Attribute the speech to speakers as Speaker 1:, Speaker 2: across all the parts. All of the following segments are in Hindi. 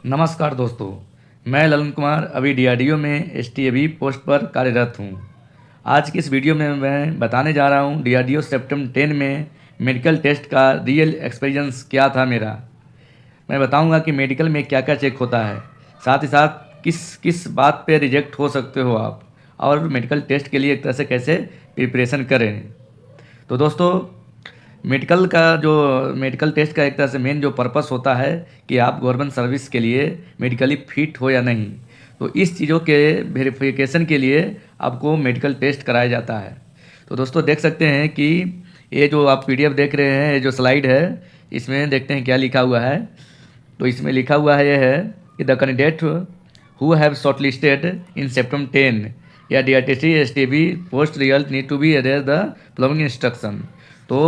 Speaker 1: नमस्कार दोस्तों, मैं ललन कुमार अभी डीआरडीओ में एसटीएबी पोस्ट पर कार्यरत हूँ। आज की इस वीडियो में मैं बताने जा रहा हूँ डीआरडीओ सेप्टेम्बर 10 में मेडिकल टेस्ट का रियल एक्सपीरियंस क्या था मेरा। मैं बताऊँगा कि मेडिकल में क्या क्या चेक होता है, साथ ही साथ किस किस बात पे रिजेक्ट हो सकते हो आप, और मेडिकल टेस्ट के लिए एक तरह से कैसे प्रिपरेशन करें। तो दोस्तों, मेडिकल टेस्ट का एक तरह से मेन जो पर्पस होता है कि आप गवर्नमेंट सर्विस के लिए मेडिकली फिट हो या नहीं। तो इस चीज़ों के वेरिफिकेशन के लिए आपको मेडिकल टेस्ट कराया जाता है। तो दोस्तों, देख सकते हैं कि ये जो आप पीडीएफ देख रहे हैं, ये जो स्लाइड है, इसमें देखते हैं क्या लिखा हुआ है। तो इसमें लिखा हुआ है, ये है कि the candidate who have shortlisted in September 10 या DRTC STB post result need to be adhere the following instruction. तो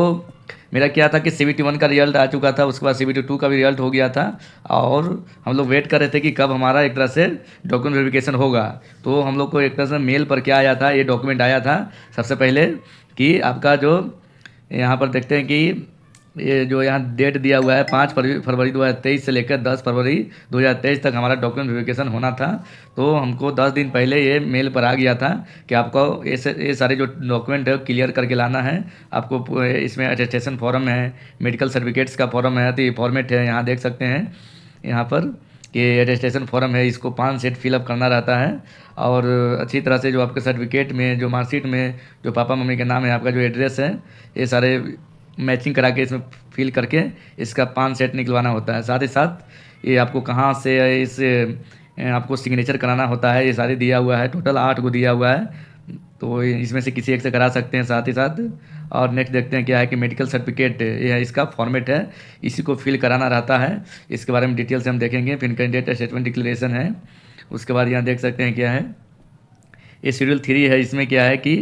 Speaker 1: मेरा क्या था कि CBT 1 का रिजल्ट आ चुका था, उसके बाद CBT 2 का भी रिजल्ट हो गया था, और हम लोग वेट कर रहे थे कि कब हमारा एक तरह से डॉक्यूमेंट वेरिफिकेशन होगा। तो हम लोग को एक तरह से मेल पर क्या आया था, ये डॉक्यूमेंट आया था सबसे पहले कि आपका जो यहाँ पर देखते हैं कि ये जो यहाँ डेट दिया हुआ है 5 फरवरी 2023 से लेकर 10 फरवरी 2023 तक हमारा डॉक्यूमेंट वेरिफिकेशन होना था। तो हमको 10 दिन पहले ये मेल पर आ गया था कि आपको ये सारे जो डॉक्यूमेंट है क्लियर करके लाना है। आपको इसमें अटेस्टेशन फॉर्म है, मेडिकल सर्टिफिकेट्स का फॉर्म है, तो ये फॉर्मेट है, यहाँ देख सकते हैं यहाँ पर कि अटेस्टेशन फॉर्म है, इसको 5 सेट फिलअप करना रहता है। और अच्छी तरह से जो आपके सर्टिफिकेट में, जो मार्कशीट में जो पापा मम्मी के नाम है, आपका जो एड्रेस है, ये सारे मैचिंग करा के इसमें फिल करके इसका 5 सेट निकलवाना होता है। साथ ही साथ ये आपको कहाँ से इस आपको सिग्नेचर कराना होता है, ये सारे दिया हुआ है, टोटल 8 को दिया हुआ है। तो इसमें से किसी एक से करा सकते हैं साथ ही साथ। और नेक्स्ट देखते हैं क्या है कि मेडिकल सर्टिफिकेट, ये इसका फॉर्मेट है, इसी को फिल कराना रहता है। इसके बारे में डिटेल से हम देखेंगे। फिर कैंडिडेट स्टेटमेंट डिक्लेरेशन है, उसके बाद यहाँ देख सकते हैं क्या है, ये शेड्यूल 3 है। इसमें क्या है कि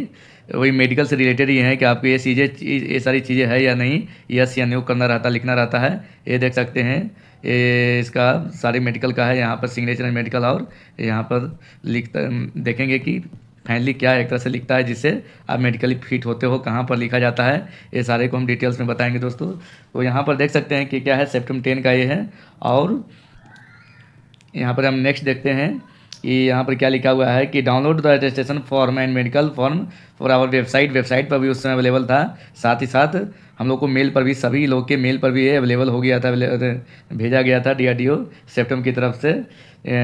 Speaker 1: वही मेडिकल से रिलेटेड ही है कि आपको ये सारी चीज़ें है या नहीं, यस या नो करना रहता, लिखना रहता है। ये देख सकते हैं, ये इसका सारे मेडिकल का है, यहाँ पर सिग्नेचर मेडिकल, और यहाँ पर लिखता देखेंगे कि फाइनली क्या एक तरह से लिखता है जिससे आप मेडिकली फिट होते हो, कहाँ पर लिखा जाता है, ये सारे को हम डिटेल्स में बताएंगे दोस्तों। तो यहाँ पर देख सकते हैं कि क्या है, सेप्टेम्बर 10 का ये है। और यहाँ पर हम नेक्स्ट देखते हैं कि यहाँ पर क्या लिखा हुआ है कि download the attestation form and medical form for our website पर भी उस समय अवेलेबल था। साथ ही साथ हम लोग को मेल पर भी, सभी लोग के मेल पर भी ये अवेलेबल हो गया था, भेजा गया था डीआरडीओ सेप्टेम्बर की तरफ से।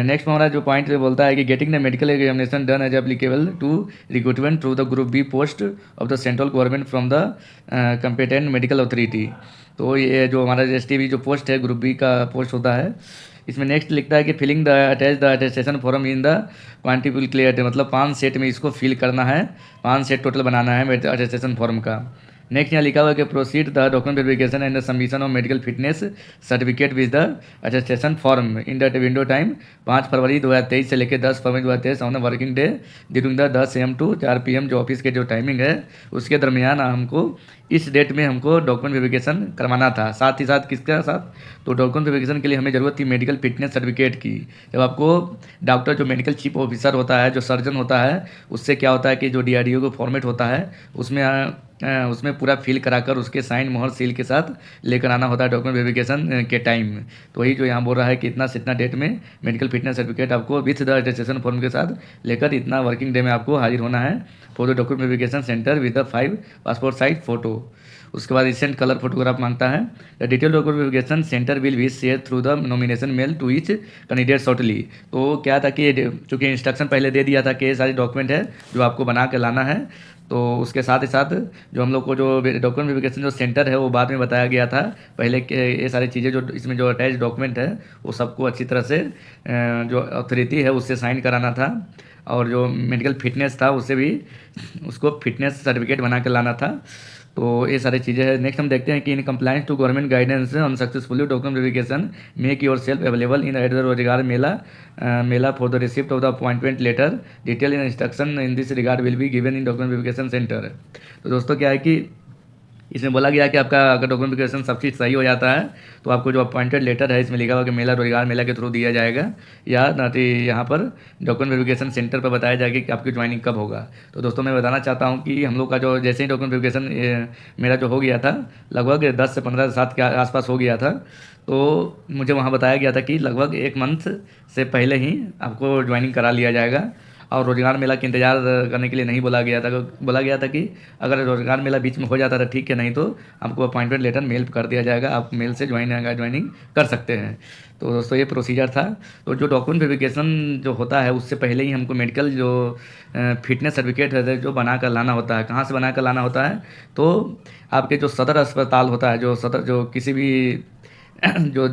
Speaker 1: नेक्स्ट हमारा जो पॉइंट बोलता है कि getting the medical examination done as applicable to recruitment through the group B post of the central government from the competent medical authority. तो ये जो हमारा एसटीबी जो पोस्ट है, ग्रुप बी का पोस्ट होता है। इसमें नेक्स्ट लिखता है कि filling the attestation form in the quintuple clear, मतलब 5 सेट में इसको फिल करना है, 5 सेट टोटल बनाना है अटेस्टेशन फॉर्म का। नेक्स्ट यहाँ लिखा हुआ है कि proceed the document verification and the submission of medical fitness certificate with the attestation form in the window time 5 February 2023 से लेकर 10 February 2023 on the working day during the 10 AM to 4 PM जो ऑफिस के जो टाइमिंग है, उसके दरमियान हमको इस डेट में हमको डॉक्यूमेंट वेरिफिकेशन करवाना था। साथ ही साथ किसका साथ, तो डॉक्यूमेंट वेरिफिकेशन के लिए हमें ज़रूरत थी मेडिकल फिटनेस सर्टिफिकेट की। जब आपको डॉक्टर, जो मेडिकल चीफ ऑफिसर होता है, जो सर्जन होता है, उससे क्या होता है कि जो डीआरडीओ का फॉर्मेट होता है उसमें पूरा फिल कराकर उसके साइन मोहर सील के साथ लेकर आना होता है डॉक्यूमेंट वेरिफिकेशन के टाइम। तो वही जो यहाँ बोल रहा है कि इतना से इतना डेट में मेडिकल फिटनेस सर्टिफिकेट आपको विथ द अटेस्टेशन फॉर्म के साथ लेकर इतना वर्किंग डे में आपको हाजिर होना है for the document verification centre with the 5 passport size photo. उसके बाद रिसेंट कलर फोटोग्राफ मांगता है। The detail document verification centre will be share through the nomination mail to each candidate shortly. तो क्या था कि चूँकि इंस्ट्रक्शन पहले दे दिया था कि ये सारे डॉक्यूमेंट है जो आपको बना के लाना है, तो उसके साथ ही साथ जो हम लोग को जो डॉक्यूमेंट वेरिफिकेशन जो सेंटर है वो बाद में बताया गया था। पहले के ये सारी चीज़ें जो इसमें जो अटैच डॉक्यूमेंट है वो सबको अच्छी तरह से जो अथॉरिटी है उससे साइन कराना था, और जो मेडिकल फिटनेस था उससे भी उसको फिटनेस सर्टिफिकेट बना के लाना था। तो ये सारी चीज़ें हैं। नेक्स्ट हम देखते हैं कि in compliance to government guidance on successfully document verification make yourself available in at the Rozgar Mela for the receipt of the appointment letter. Detail in instruction in this regard will be given in document verification centre. तो दोस्तों क्या है कि इसमें बोला गया कि आपका अगर डॉक्यूमेंटेशन सब चीज़ सही हो जाता है तो आपको जो अपॉइंटेड लेटर है इसमें लिखा हुआ कि मेला रोजगार मेला के थ्रू दिया जाएगा, या यहाँ पर डॉक्यूमेंट वेरिफिकेशन सेंटर पर बताया जाएगा कि आपकी ज्वाइनिंग कब होगा। तो दोस्तों मैं बताना चाहता हूँ कि हम लोग का जो जैसे ही डॉक्यूमेंट वेरिफिकेशन मेरा जो हो गया था, लगभग 10 से 15 7 के आसपास हो गया था, तो मुझे वहाँ बताया गया था कि लगभग 1 मंथ से पहले ही आपको ज्वाइनिंग करा लिया जाएगा, और रोज़गार मेला का इंतज़ार करने के लिए नहीं बोला गया था। बोला गया था कि अगर रोज़गार मेला बीच में हो जाता था ठीक है, नहीं तो आपको अपॉइंटमेंट लेटर मेल कर दिया जाएगा, आप मेल से ज्वाइनिंग कर सकते हैं। तो दोस्तों ये प्रोसीजर था। तो जो डॉक्यूमेंट वेरिफिकेशन जो होता है उससे पहले ही हमको मेडिकल जो फिटनेस सर्टिफिकेट है जो बना कर लाना होता है। कहाँ से बना कर लाना होता है? तो आपके जो सदर अस्पताल होता है, जो किसी भी जो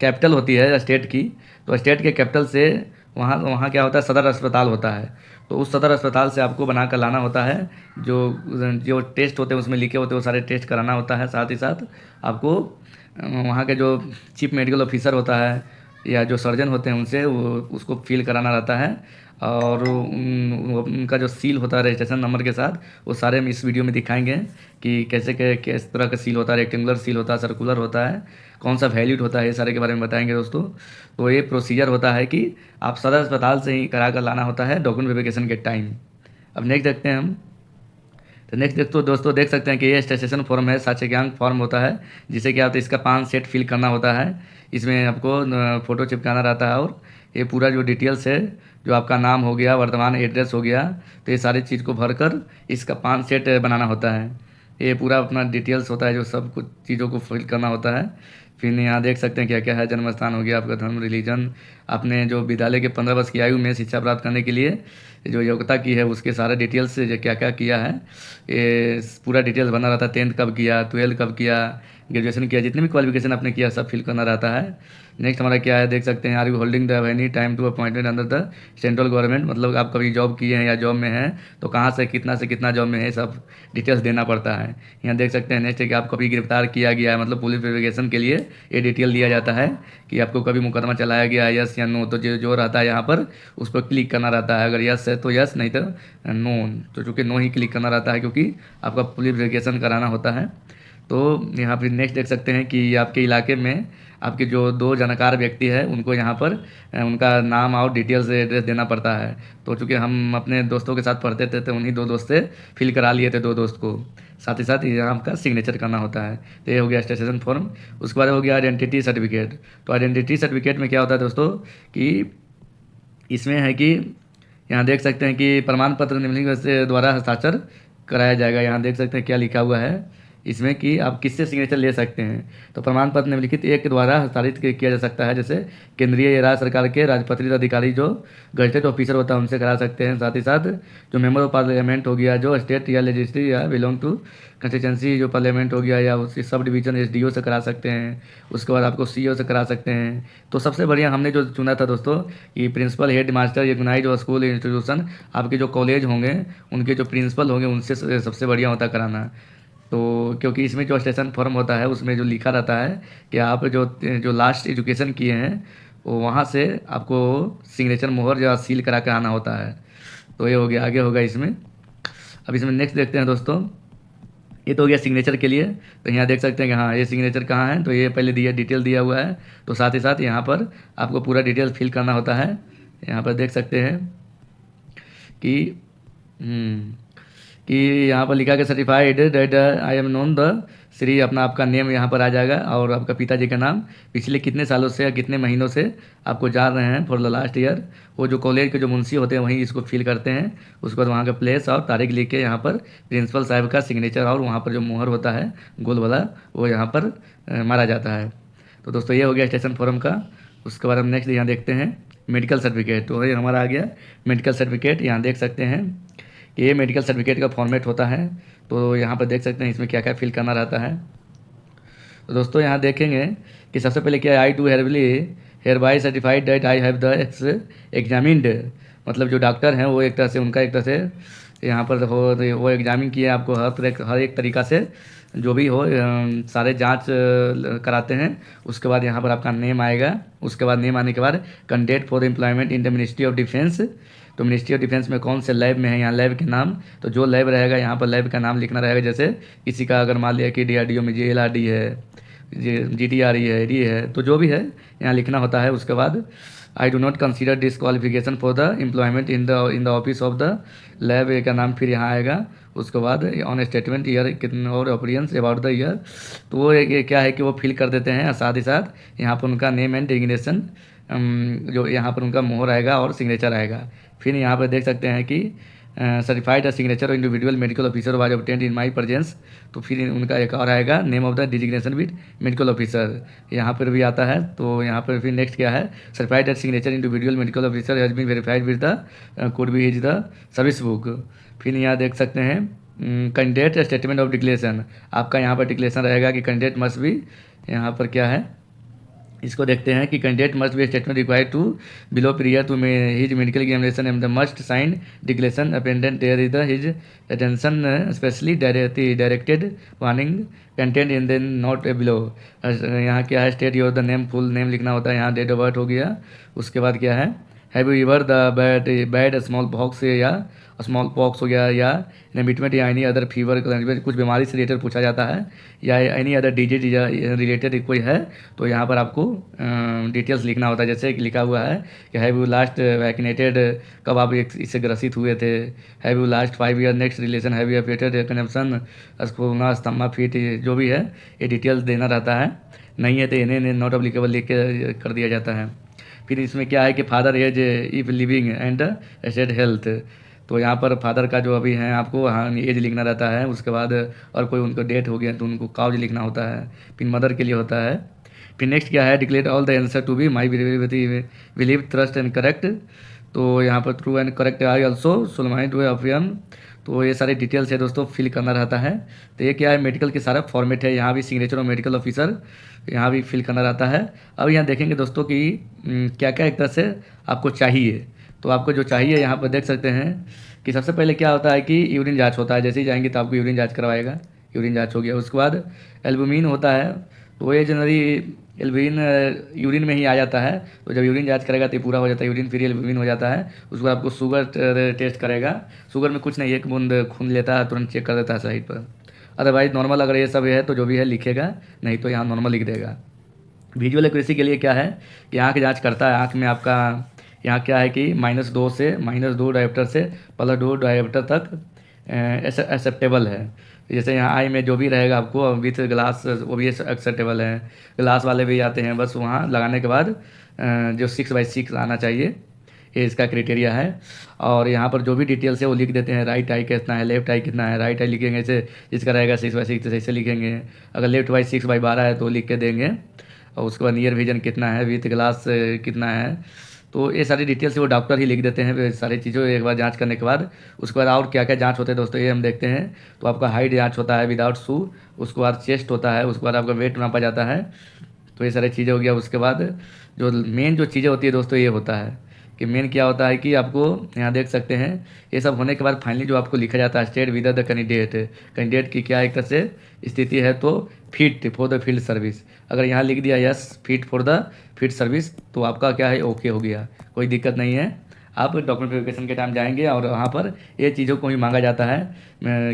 Speaker 1: कैपिटल होती है स्टेट की, तो स्टेट के कैपिटल से वहाँ वहाँ क्या होता है, सदर अस्पताल होता है। तो उस सदर अस्पताल से आपको बना कर लाना होता है। जो जो टेस्ट होते हैं उसमें लिखे होते हैं वो सारे टेस्ट कराना होता है। साथ ही साथ आपको वहाँ के जो चीफ मेडिकल ऑफिसर होता है या जो सर्जन होते हैं उनसे वो उसको फिल कराना रहता है, और उनका जो सील होता है रजिस्ट्रेशन नंबर के साथ, वो सारे हम इस वीडियो में दिखाएंगे कि कैसे किस तरह का सील होता है, रेक्टेंगुलर सील होता है, सर्कुलर होता है, कौन सा वैलिड होता है, ये सारे के बारे में बताएंगे दोस्तों। तो ये प्रोसीजर होता है कि आप सदर अस्पताल से ही करा कर लाना होता है डॉक्यूमेंट वेरिफिकेशन के टाइम। अब नेक्स्ट देखते हैं हम। तो नेक्स्ट दोस्तों देख सकते हैं कि ये स्टेशन फॉर्म है, साक्ष्यांक फॉर्म होता है, जिसे कि आप इसका 5 सेट फिल करना होता है। इसमें आपको फ़ोटो चिपकाना रहता है, और ये पूरा जो डिटेल्स है, जो आपका नाम हो गया, वर्तमान एड्रेस हो गया, तो ये सारी चीज़ को भरकर इसका 5 सेट बनाना होता है। ये पूरा अपना डिटेल्स होता है जो सब कुछ चीज़ों को फिल करना होता है। फिर यहाँ देख सकते हैं क्या क्या है, जन्म स्थान हो गया, आपका धर्म, रिलीजन, आपने जो विद्यालय के 15 वर्ष की आयु में शिक्षा प्राप्त करने के लिए जो योग्यता की है उसके सारे डिटेल्स जो क्या क्या किया है, ये पूरा डिटेल्स बना रहता है। 10th कब किया, 12th कब किया, ग्रेजुएशन किया, जितने भी क्वालिफिकेशन आपने किया सब फिल करना रहता है। नेक्स्ट हमारा क्या है देख सकते हैं, are you holding the any time to appointed under the central government, मतलब आप कभी जॉब किए हैं या जॉब में हैं तो कहाँ से कितना जॉब में है, सब डिटेल्स देना पड़ता है। यहाँ देख सकते हैं नेक्स्ट है कि आप कभी गिरफ्तार किया गया है, मतलब पुलिस वेरिफिकेशन के लिए ये डिटेल दिया जाता है कि आपको कभी मुकदमा चलाया गया है, यस या नो। तो जो रहता है यहाँ पर उस पर क्लिक करना रहता है, अगर यस है तो यस, नहीं तो नो। तो चूँकि नो ही क्लिक करना रहता है क्योंकि आपका पुलिस वेरिफिकेशन कराना होता है। तो यहाँ पर नेक्स्ट देख सकते हैं कि आपके इलाके में आपके जो 2 जानकार व्यक्ति है उनको यहाँ पर उनका नाम और डिटेल्स एड्रेस देना पड़ता है। तो चूँकि हम अपने दोस्तों के साथ पढ़ते थे तो उन्हीं 2 दोस्त से फिल करा लिए थे, 2 दोस्त को। साथ ही साथ यहाँ आपका सिग्नेचर करना होता है। तो ये हो गया स्टेशन फॉर्म। उसके बाद हो गया आइडेंटिटी सर्टिफिकेट। तो आइडेंटिटी सर्टिफिकेट में क्या होता है दोस्तों कि इसमें है कि यहाँ देख सकते हैं कि प्रमाण पत्र निम्नलिखित से द्वारा हस्ताक्षर कराया जाएगा। यहाँ देख सकते हैं क्या लिखा हुआ है इसमें कि आप किससे सिग्नेचर ले सकते हैं। तो प्रमाण पत्र निम्नलिखित एक के द्वारा हस्तांतरित किया जा सकता है, जैसे केंद्रीय या राज्य सरकार के राजपत्रित अधिकारी जो गजटेड ऑफिसर होता है उनसे करा सकते हैं। साथ ही साथ जो मेंबर ऑफ पार्लियामेंट हो गया, जो स्टेट या लेजिस्लेटिव या बिलोंग टू कंस्टिट्यूंसी जो पार्लियामेंट हो गया, या उसकी सब डिवीजन एसडीओ से करा सकते हैं। उसके बाद आपको सीईओ से करा सकते हैं। तो सबसे बढ़िया हमने जो चुना था दोस्तों कि प्रिंसिपल, हेड मास्टर, रिकॉग्नाइज्ड जो स्कूल इंस्टीट्यूशन, आपके जो कॉलेज होंगे उनके जो प्रिंसिपल होंगे उनसे सबसे बढ़िया होता कराना। तो क्योंकि इसमें जो स्टेशन फॉर्म होता है उसमें जो लिखा रहता है कि आप जो लास्ट एजुकेशन किए हैं वो वहाँ से आपको सिग्नेचर मोहर या सील करा के आना होता है। तो ये हो गया, आगे होगा इसमें। अब इसमें नेक्स्ट देखते हैं दोस्तों। ये तो हो गया सिग्नेचर के लिए। तो यहाँ देख सकते हैं कि हाँ ये सिग्नेचर कहाँ है, तो ये पहले डिटेल दिया हुआ है। तो साथ ही साथ यहाँ पर आपको पूरा डिटेल फिल करना होता है। यहाँ पर देख सकते हैं कि यहाँ पर लिखा कि certified that I am known the Shri, अपना आपका नेम यहाँ पर आ जाएगा, और आपका पिताजी का नाम, पिछले कितने सालों से या कितने महीनों से आपको जान रहे हैं फॉर द लास्ट ईयर। वो जो कॉलेज के जो मुंशी होते हैं वहीं इसको फिल करते हैं। उसके बाद वहाँ का प्लेस और तारीख लिख के यहाँ पर प्रिंसिपल साहब का सिग्नेचर और वहाँ पर जो मोहर होता है गोल वाला वो यहाँ पर मारा जाता है। तो दोस्तों ये हो गया स्टेशन फॉर्म का। उसके बाद हम नेक्स्ट यहाँ देखते हैं मेडिकल सर्टिफिकेट। तो ये हमारा आ गया मेडिकल सर्टिफिकेट। यहाँ देख सकते हैं कि ये मेडिकल सर्टिफिकेट का फॉर्मेट होता है। तो यहाँ पर देख सकते हैं इसमें क्या क्या फिल करना रहता है। तो दोस्तों यहाँ देखेंगे कि सबसे पहले क्या, I do here by certified that I have the examined, मतलब जो डॉक्टर हैं वो एक तरह से उनका एक तरह से यहाँ पर वो एग्जामिन किए आपको हर एक तरीक़ा से जो भी हो सारे जांच कराते हैं। उसके बाद यहाँ पर आपका नेम आएगा। उसके बाद नेम आने के बाद candidate for employment in the ministry of defence, तो मिनिस्ट्री ऑफ डिफेंस में कौन से लैब में है, यहाँ लैब के नाम, तो जो लैब रहेगा यहाँ पर लैब का नाम लिखना रहेगा। जैसे किसी का अगर मान लिया कि DRDO में JLRD है, GTRE है, AD है, तो जो भी है यहाँ लिखना होता है। उसके बाद I do not consider disqualification for the employment in the office of the lab का नाम फिर यहाँ आएगा। उसके बाद ऑन स्टेटमेंट ईयर कितने और ऑपरेंस अबाउट द ईयर, तो वो क्या है कि वो फिल कर देते हैं। साथ ही साथ यहाँ पर उनका नेम एंड डिग्नेशन जो यहाँ पर उनका मोहर आएगा और सिग्नेचर आएगा। फिर यहाँ पर देख सकते हैं कि certified signature individual medical officer was obtained in my presence, तो फिर उनका एक और आएगा name of the designation with medical officer, यहाँ पर भी आता है। तो यहाँ पर फिर नेक्स्ट क्या है, certified signature individual medical officer has been verified with the code भी इज द सर्विस बुक। फिर यहाँ देख सकते हैं कैंडिडेट स्टेटमेंट ऑफ डिक्लेरेशन, आपका यहाँ पर डिक्लेरेशन रहेगा कि कैंडिडेट मस्ट भी, यहाँ पर क्या है इसको देखते हैं कि candidate must be statement required to below period to his medical examination and the must sign declaration appendant there is the his attention specially directed warning content in then not below. यहाँ क्या है, state your the name, full name लिखना होता है, यहाँ डेट ऑफ बर्थ हो गया। उसके बाद क्या है, have you ever the bad small pox या स्मॉल पॉक्स हो गया, या एमिटमेंट या एनी अदर फीवर, कुछ बीमारी से रिलेटेड पूछा जाता है, या एनी अदर डिजीज या रिलेटेड कोई है, तो यहाँ पर आपको डिटेल्स लिखना होता है। जैसे कि लिखा हुआ है कि हैव यू लास्ट वैक्सीनेटेड, कब आप इससे ग्रसित हुए थे, have you last 5 year next relation, have you affected consumption स्कोना स्तम्मा फीट, जो भी है ये डिटेल्स देना रहता है। नहीं है तो इन्हें नॉट अप्लीकेबल लिख के कर दिया जाता है। फिर इसमें क्या है कि father as if living and asset health, तो यहाँ पर फादर का जो अभी है आपको एज लिखना रहता है। उसके बाद और कोई उनको डेट हो गया तो उनको काउज लिखना होता है। फिर मदर के लिए होता है। फिर नेक्स्ट क्या है, declare all the answer to be my believe trust and correct, तो यहाँ पर true and correct I also सोलमाइड वे ऑफियन, तो ये सारे डिटेल्स है दोस्तों फिल करना रहता है। तो ये क्या है, मेडिकल के सारा फॉर्मेट है। यहाँ भी सिग्नेचर ऑफ मेडिकल ऑफिसर यहाँ भी फिल करना रहता है। अब यहाँ देखेंगे दोस्तों कि क्या क्या एक तरह से आपको चाहिए। तो आपको जो चाहिए यहाँ पर देख सकते हैं कि सबसे पहले क्या होता है कि यूरिन जांच होता है। जैसे ही जाएंगे तो आपको यूरिन जांच करवाएगा, यूरिन जांच हो गया। उसके बाद एल्बुमिन होता है, तो ये जनरली एल्बुमिन यूरिन में ही आ जाता है। तो जब यूरिन जांच करेगा तो पूरा हो जाता है यूरिन, फिर एल्बुमिन हो जाता है। उसके बाद आपको शुगर टेस्ट करेगा। शुगर में कुछ नहीं, एक बूंद खून लेता है, तुरंत चेक कर देता है साइड पर। अदरवाइज नॉर्मल अगर ये सब है तो जो भी है लिखेगा, नहीं तो यहाँ नॉर्मल लिख देगा। विजुअल एक्यूरेसी के लिए क्या है कि आँख जांच करता है। आँख में आपका यहाँ क्या है कि -2 से -2 डायोप्टर से +2 डायोप्टर तक एक्सेप्टेबल है। जैसे यहाँ आई में जो भी रहेगा आपको विथ ग्लास वो भी एक्सेप्टेबल है। ग्लास वाले भी आते हैं, बस वहाँ लगाने के बाद जो 6/6 आना चाहिए, ये इसका क्राइटेरिया है। और यहाँ पर जो भी डिटेल्स है वो लिख देते हैं। राइट आई कितना है, लेफ्ट आई कितना है। राइट आई लिखेंगे ऐसे, जिसका रहेगा 6/6 तो ऐसे लिखेंगे। अगर लेफ्ट वाई 6/12 है तो लिख के देंगे। और उसके बाद नियर विजन कितना है, विथ ग्लास कितना है, तो ये सारी डिटेल्स वो डॉक्टर ही लिख देते हैं सारी चीज़ों एक बार जांच करने के बाद। उसके बाद और क्या क्या जांच होते हैं दोस्तों ये हम देखते हैं। तो आपका हाइट जांच होता है विदाउट शू। उसके बाद चेस्ट होता है। उसके बाद आपका वेट नापा जाता है। तो ये सारी चीज़ें हो गया। उसके बाद जो मेन जो चीज़ें होती है दोस्तों ये होता है कि मेन क्या होता है कि आपको यहाँ देख सकते हैं। ये सब होने के बाद फाइनली जो आपको लिखा जाता है स्टेट विद द कैंडिडेट की क्या एक तरह से स्थिति है, तो fit for the field service. अगर यहाँ लिख दिया yes fit for the field service तो आपका क्या है ओके हो गया, कोई दिक्कत नहीं है। आप डॉक्यूमेंट वेरिफिकेशन के टाइम जाएंगे और वहाँ पर ये चीज़ों को भी मांगा जाता है,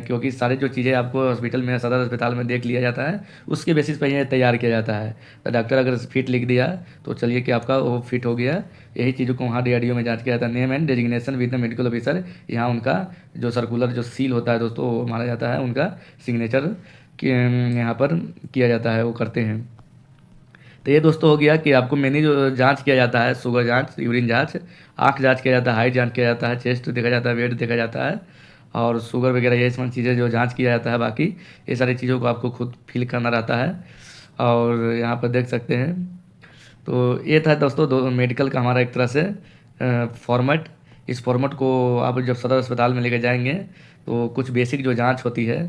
Speaker 1: क्योंकि सारे जो चीज़ें आपको हॉस्पिटल में सदर अस्पताल में देख लिया जाता है, उसके बेसिस पर ये तैयार किया जाता है। तो डॉक्टर अगर फिट लिख दिया तो चलिए कि आपका वो फिट हो गया। यही चीज़ों को वहाँ DRDO में जांच किया जाता है। Name and designation with the medical officer, यहाँ उनका जो सर्कुलर जो सील होता है दोस्तों वो माना जाता है, उनका सिग्नेचर यहाँ पर किया जाता है, वो करते हैं। तो ये दोस्तों हो गया कि आपको मैंने जो जांच किया जाता है, शुगर जांच, यूरिन जांच, आँख जांच किया जाता है, हाइट जांच किया जाता है, चेस्ट देखा जाता है, वेट देखा जाता है, और शुगर वगैरह ये सब चीज़ें जो जांच किया जाता है। बाकी ये सारी चीज़ों को आपको खुद फिल करना रहता है। और यहाँ पर देख सकते हैं। तो ये था दोस्तों दो मेडिकल का हमारा एक तरह से फॉर्मेट। इस फॉर्मेट को आप जब सदर अस्पताल में लेकर जाएंगे तो कुछ बेसिक जो जांच होती है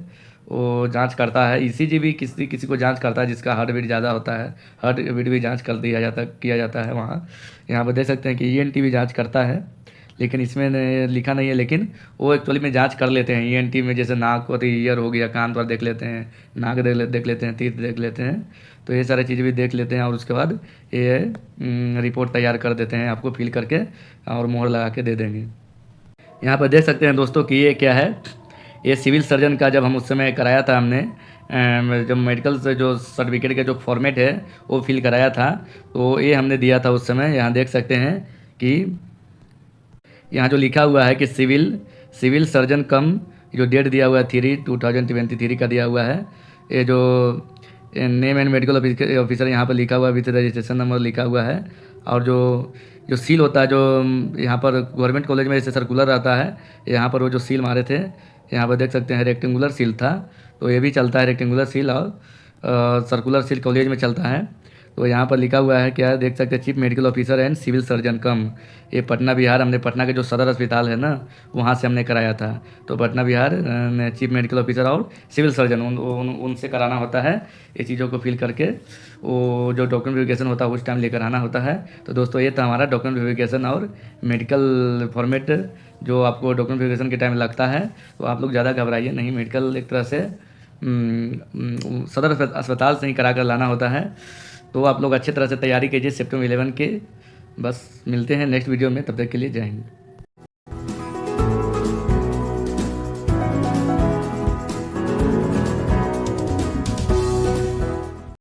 Speaker 1: वो जांच करता है। ECG भी किसी किसी को जांच करता है जिसका हार्ट बीट ज़्यादा होता है, हार्ट बीट भी जांच कर दिया जाता किया जाता है वहाँ। यहाँ पर देख सकते हैं कि ENT भी जांच करता है, लेकिन इसमें लिखा नहीं है, लेकिन वो एक्चुअली में जांच कर लेते हैं। ENT में जैसे नाक होती है, ईयर हो गया, कान पर देख लेते हैं, नाक देख लेते हैं, तीत देख लेते हैं, तो ये सारी चीज़ें भी देख लेते हैं। और उसके बाद ये रिपोर्ट तैयार कर देते हैं, आपको फिल करके और मोहर लगा के दे देंगे। यहाँ पर देख सकते हैं दोस्तों कि ये क्या है, ये सिविल सर्जन का जब हम उस समय कराया था हमने, जब मेडिकल से जो सर्टिफिकेट का जो फॉर्मेट है वो फिल कराया था, तो ये हमने दिया था उस समय। यहाँ देख सकते हैं कि यहाँ जो लिखा हुआ है कि सिविल सर्जन कम, जो डेट दिया हुआ है 3/2023 का दिया हुआ है। ये जो नेम एंड मेडिकल ऑफिसर यहाँ पर लिखा हुआ है, विथ रजिस्ट्रेशन नंबर लिखा हुआ है। और जो जो सील होता है, जो यहाँ पर गवर्नमेंट कॉलेज में जैसे सर्कुलर रहता है, यहाँ पर वो जो सील मारे थे, यहाँ पर देख सकते हैं रेक्टेंगुलर सील था, तो ये भी चलता है रेक्टेंगुलर सील, और सर्कुलर सील कॉलेज में चलता है। तो यहाँ पर लिखा हुआ है क्या, देख सकते हैं chief medical officer and civil surgeon cum. ये पटना बिहार, हमने पटना के जो सदर अस्पताल है ना, वहाँ से हमने कराया था। तो पटना बिहार में चीफ मेडिकल ऑफिसर और सिविल सर्जन उनसे कराना होता है। ये चीज़ों को फिल करके वो जो डॉक्यूमेंट वेरिफिकेशन होता है उस टाइम लेकर आना होता है। तो दोस्तों ये था हमारा डॉक्यूमेंट वेरिफिकेशन और मेडिकल फॉर्मेट जो आपको डॉक्यूमेंट वेरिफिकेशन के टाइम लगता है। तो आप लोग ज़्यादा घबराइए नहीं, मेडिकल एक तरह से सदर अस्पताल से ही करा कर लाना होता है। तो आप लोग अच्छी तरह से तैयारी कीजिए सितंबर 11 के। बस मिलते हैं नेक्स्ट वीडियो में, तब तक के लिए जय हिंद।